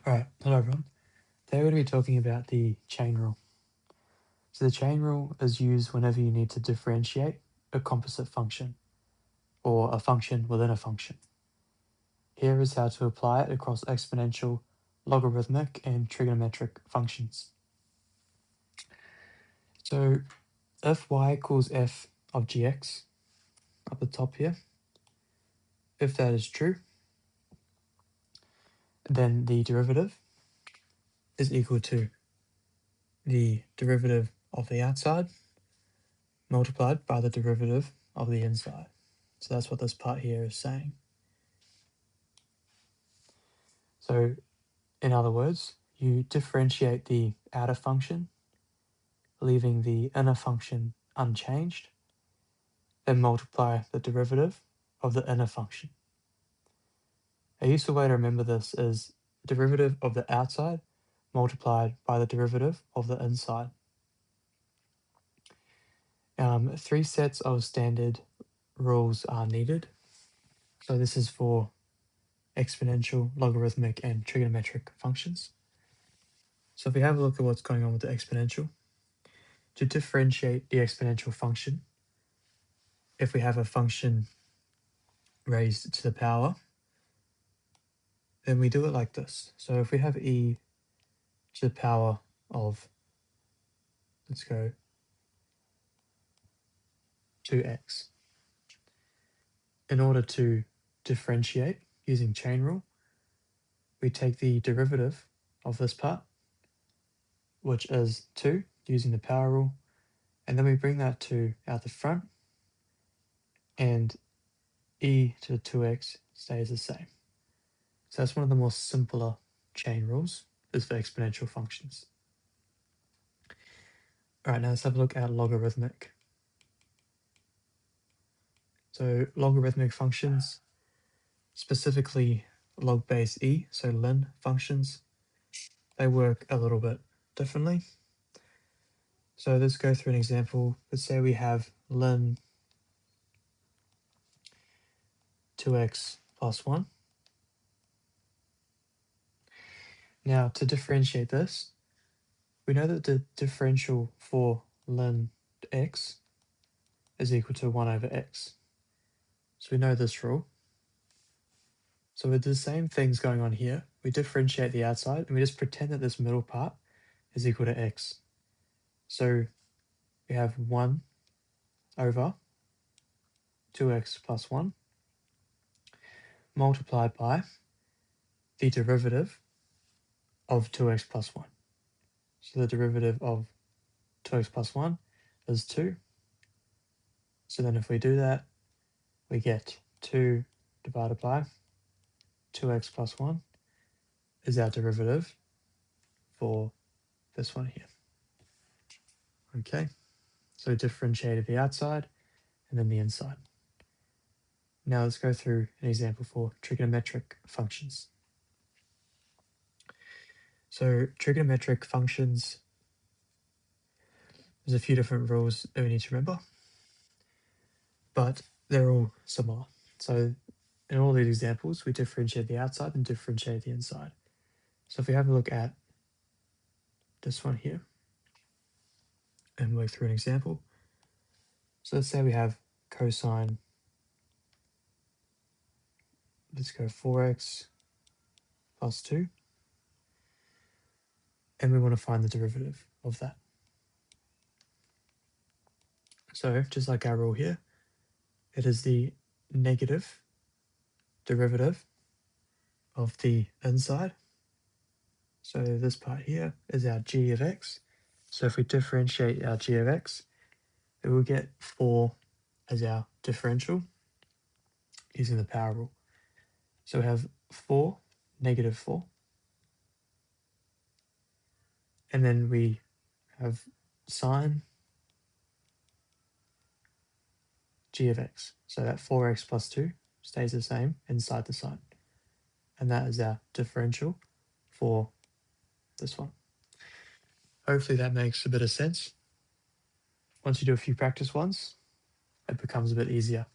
Alright, hello everyone. Today we're going to be talking about the chain rule. So the chain rule is used whenever you need to differentiate a composite function, or a function within a function. Here is how to apply it across exponential, logarithmic, and trigonometric functions. So if y equals f of gx, up the top here, if that is true, then the derivative is equal to the derivative of the outside multiplied by the derivative of the inside. So that's what this part here is saying. So in other words, you differentiate the outer function, leaving the inner function unchanged, then multiply the derivative of the inner function. A useful way to remember this is derivative of the outside multiplied by the derivative of the inside. 3 sets of standard rules are needed. So this is for exponential, logarithmic, and trigonometric functions. So if we have a look at what's going on with the exponential, to differentiate the exponential function, if we have a function raised to the power, then we do it like this. So if we have e to the power of, let's go, 2x, in order to differentiate using chain rule, we take the derivative of this part, which is 2, using the power rule, and then we bring that 2 out the front, and e to the 2x stays the same. So that's one of the more simpler chain rules, is for exponential functions. All right, now let's have a look at logarithmic. So logarithmic functions, specifically log base e, so ln functions, they work a little bit differently. So let's go through an example. Let's say we have ln 2x plus 1. Now, to differentiate this, we know that the differential for ln x is equal to 1 over x. So we know this rule. So with the same things going on here, we differentiate the outside and we just pretend that this middle part is equal to x. So we have 1 over 2x plus 1 multiplied by the derivative of 2x plus 1. So the derivative of 2x plus 1 is 2. So then if we do that, we get 2 divided by 2x plus 1 is our derivative for this one here. Okay, so differentiated the outside and then the inside. Now let's go through an example for trigonometric functions. So trigonometric functions, there's a few different rules that we need to remember, but they're all similar. So in all these examples, we differentiate the outside and differentiate the inside. So if we have a look at this one here and work through an example. So let's say we have cosine, let's go 4x plus 2, and we want to find the derivative of that. So just like our rule here, it is the negative derivative of the inside. So this part here is our g of x. So if we differentiate our g of x, it will get 4 as our differential using the power rule. So we have 4, negative 4. And then we have sine g of x. So that 4x plus 2 stays the same inside the sign. And that is our differential for this one. Hopefully that makes a bit of sense. Once you do a few practice ones, it becomes a bit easier.